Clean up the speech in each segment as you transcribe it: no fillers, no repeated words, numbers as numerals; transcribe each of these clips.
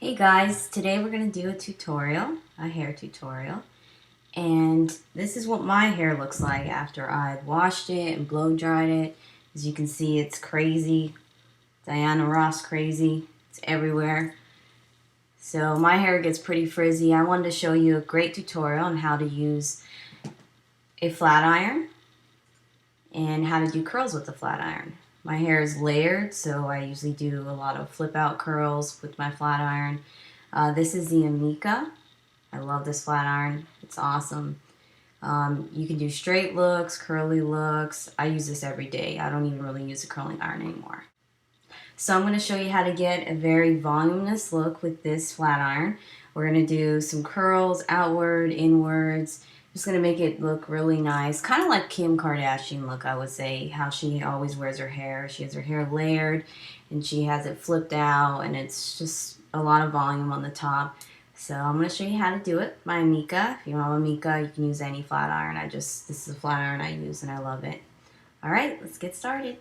Hey guys, today we're going to do a hair tutorial, and this is what my hair looks like after I've washed it and blow dried it. As you can see, it's crazy, Diana Ross crazy, it's everywhere. So my hair gets pretty frizzy. I wanted to show you a great tutorial on how to use a flat iron and how to do curls with the flat iron. My hair is layered, so I usually do a lot of flip out curls with my flat iron. This is the Amica. I love this flat iron. It's awesome. You can do straight looks, curly looks. I use this every day. I don't even really use a curling iron anymore. So I'm going to show you how to get a very voluminous look with this flat iron. We're going to do some curls, outward, inwards. Just going to make it look really nice. Kind of like Kim Kardashian look, I would say, how she always wears her hair. She has her hair layered and she has it flipped out, and it's just a lot of volume on the top. So I'm going to show you how to do it. My Amica. If you don't have Amica, you can use any flat iron. This is a flat iron I use and I love it. All right, let's get started.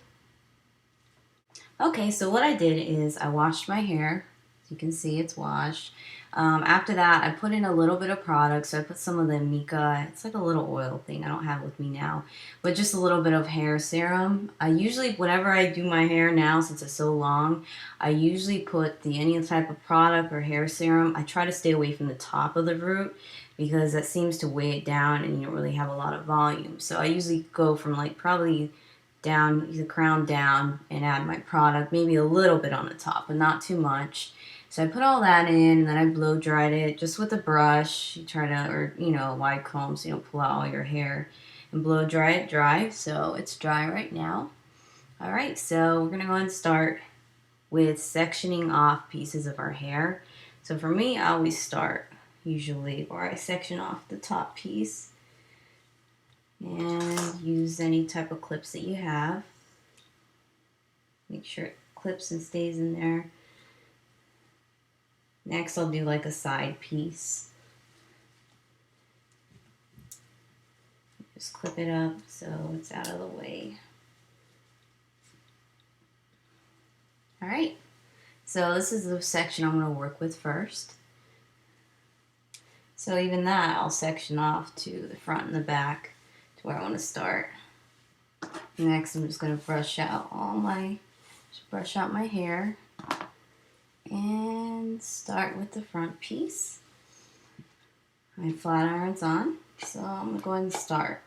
Okay, so what I did is I washed my hair. As you can see, it's washed. After that, I put in a little bit of product. So I put some of the Mika. It's like a little oil thing. I don't have it with me now. But just a little bit of hair serum. I usually, whenever I do my hair now, since it's so long, I usually put any type of product or hair serum. I try to stay away from the top of the root because that seems to weigh it down and you don't really have a lot of volume. So I usually go from like probably down the crown down and add my product, maybe a little bit on the top, but not too much. So I put all that in, and then I blow dried it just with a brush. You try to, or a wide comb so you don't pull out all your hair, and blow dry it dry. So it's dry right now. All right, so we're gonna go and start with sectioning off pieces of our hair. So for me, I always start usually where I section off the top piece and use any type of clips that you have. Make sure it clips and stays in there. Next, I'll do like a side piece. Just clip it up so it's out of the way. All right, so this is the section I'm going to work with first. So even that, I'll section off to the front and the back to where I want to start. Next, I'm just going to brush out my hair and start with the front piece. My flat iron's on, so I'm going to go ahead and start.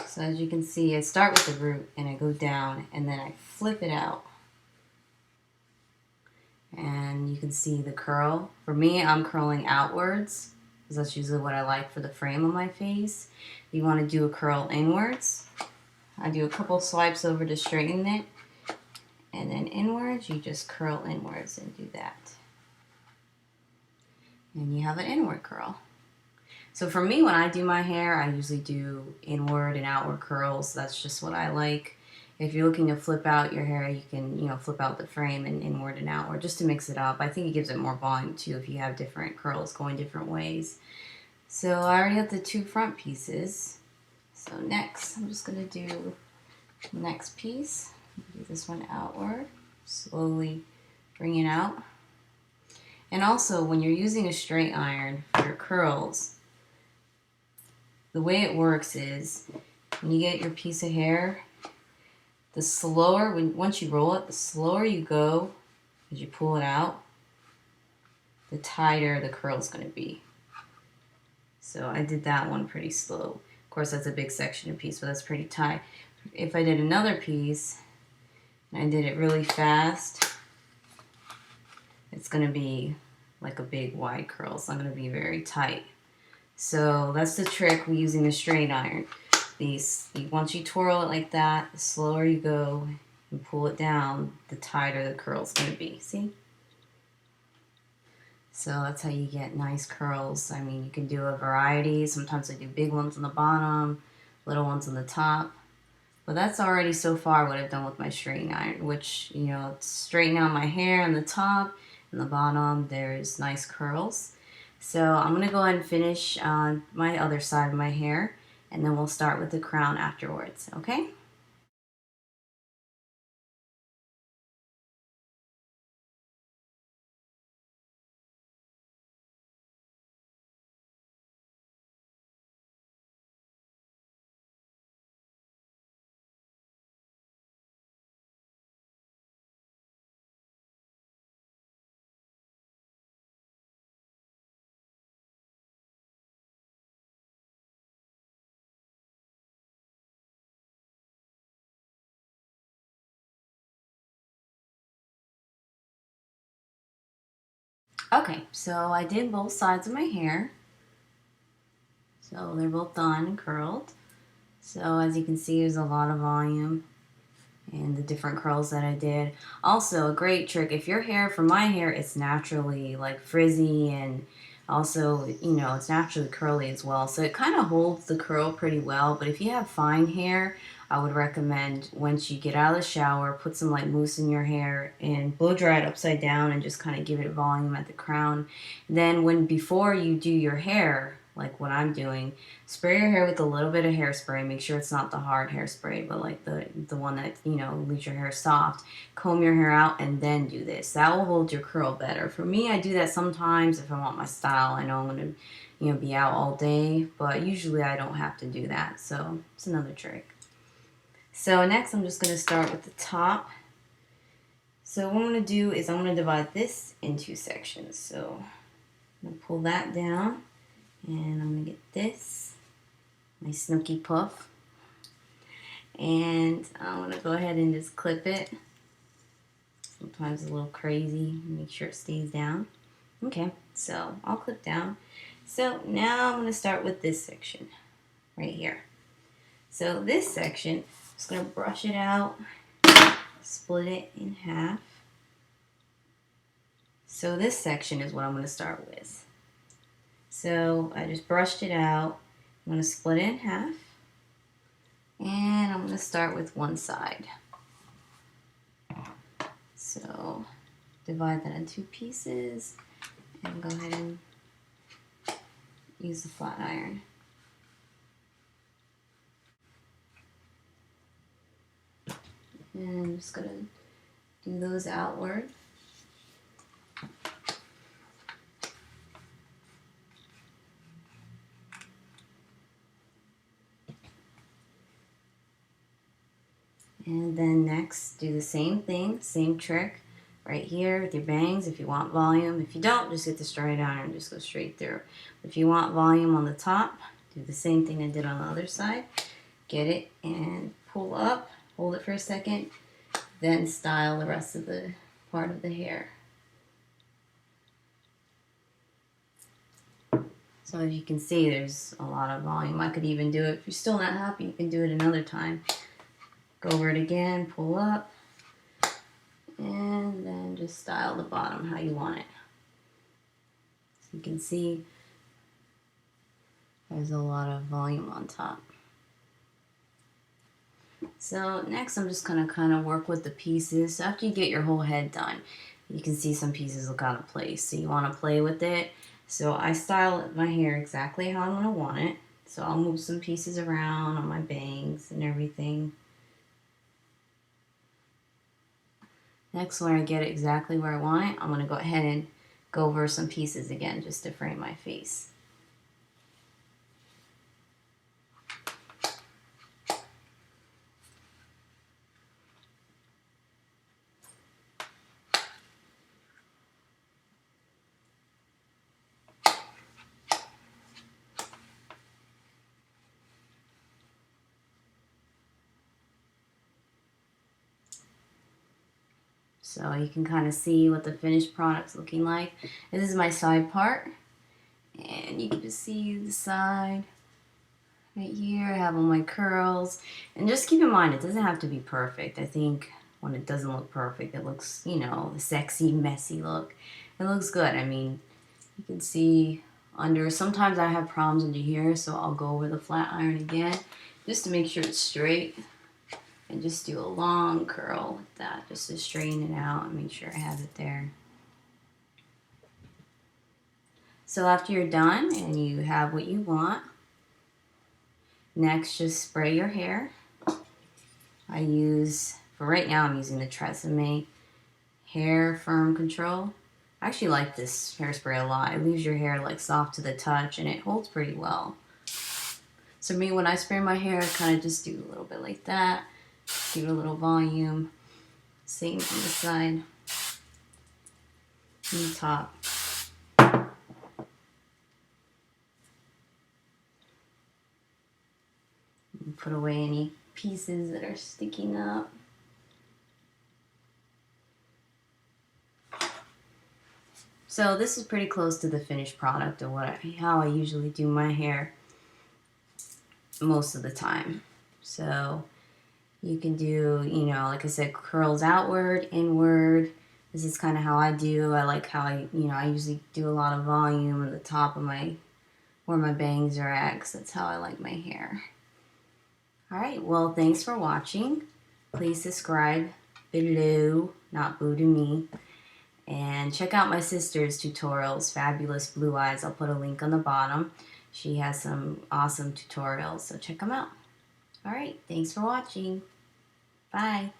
So as you can see, I start with the root and I go down and then I flip it out. And you can see the curl. For me, I'm curling outwards because that's usually what I like for the frame of my face. If you want to do a curl inwards, I do a couple swipes over to straighten it. And then inwards, you just curl inwards and do that. And you have an inward curl. So for me, when I do my hair, I usually do inward and outward curls. That's just what I like. If you're looking to flip out your hair, you can, flip out the frame and inward and outward just to mix it up. I think it gives it more volume too if you have different curls going different ways. So I already have the two front pieces. So next, I'm just going to do the next piece. Do this one outward, slowly bring it out. And also, when you're using a straight iron for your curls, the way it works is when you get your piece of hair, the slower, once you roll it, the slower you go as you pull it out, the tighter the curl is going to be. So I did that one pretty slow. Of course, that's a big section of piece, but that's pretty tight. If I did another piece, and I did it really fast, it's going to be like a big wide curl. It's not going to be very tight. So that's the trick with using a straight iron. Once you twirl it like that, the slower you go and pull it down, the tighter the curl's going to be. See? So that's how you get nice curls. I mean, you can do a variety. Sometimes I do big ones on the bottom, little ones on the top. But that's already so far what I've done with my straightening iron, which, it's straightening out my hair on the top and the bottom. There's nice curls. So I'm going to go ahead and finish my other side of my hair, and then we'll start with the crown afterwards, okay? Okay, so I did both sides of my hair. So they're both done and curled. So as you can see, there's a lot of volume in the different curls that I did. Also, a great trick, if your hair, for my hair, it's naturally like frizzy, and also, you know, it's naturally curly as well. So it kind of holds the curl pretty well. But if you have fine hair, I would recommend once you get out of the shower, put some like mousse in your hair and blow dry it upside down and just kind of give it volume at the crown. Then before you do your hair, like what I'm doing, spray your hair with a little bit of hairspray. Make sure it's not the hard hairspray, but like the one that, you know, leaves your hair soft. Comb your hair out and then do this. That will hold your curl better. For me, I do that sometimes if I want my style. I know I'm going to, you know, be out all day, but usually I don't have to do that. So it's another trick. So next I'm just going to start with the top. So what I'm going to do is I'm going to divide this in two sections. So I'm going to pull that down and I'm going to get this, my Snooky Puff. And I'm going to go ahead and just clip it. Sometimes it's a little crazy. Make sure it stays down. Okay, so I'll clip down. So now I'm going to start with this section right here. So this section, I'm just going to brush it out, split it in half. So this section is what I'm going to start with. So I just brushed it out. I'm going to split it in half. And I'm going to start with one side. So divide that in two pieces and go ahead and use the flat iron. And I'm just going to do those outward. And then next, do the same thing, same trick right here with your bangs if you want volume. If you don't, just get the straight iron and just go straight through. If you want volume on the top, do the same thing I did on the other side. Get it and pull up, hold it for a second, then style the rest of the part of the hair. So as you can see, there's a lot of volume. I could even do it, if you're still not happy, you can do it another time. Go over it again, pull up, and then just style the bottom how you want it. So you can see there's a lot of volume on top. So next I'm just going to kind of work with the pieces. So after you get your whole head done, you can see some pieces look out of place. So you want to play with it. So I style my hair exactly how I'm going to want it. So I'll move some pieces around on my bangs and everything. Next, when I get it exactly where I want it, I'm going to go ahead and go over some pieces again just to frame my face. So you can kind of see what the finished product's looking like. This is my side part. And you can just see the side right here. I have all my curls. And just keep in mind, it doesn't have to be perfect. I think when it doesn't look perfect, it looks, you know, the sexy, messy look. It looks good. I mean, you can see under, sometimes I have problems under here, so I'll go over the flat iron again just to make sure it's straight. And just do a long curl like that, just to straighten it out and make sure I have it there. So after you're done and you have what you want, next just spray your hair. I use, for right now I'm using the Tresemme Hair Firm Control. I actually like this hairspray a lot. It leaves your hair like soft to the touch and it holds pretty well. So me, when I spray my hair, I kind of just do a little bit like that. Give it a little volume. Same on the side. And the top. And put away any pieces that are sticking up. So this is pretty close to the finished product of how I usually do my hair most of the time. So you can do, you know, like I said, curls outward, inward. This is kind of how I do. I like how I usually do a lot of volume at the top of where my bangs are at, 'cause that's how I like my hair. All right, well, thanks for watching. Please subscribe below, not boo to me. And check out my sister's tutorials, Fabulous Blue Eyes. I'll put a link on the bottom. She has some awesome tutorials, so check them out. All right, thanks for watching. Bye.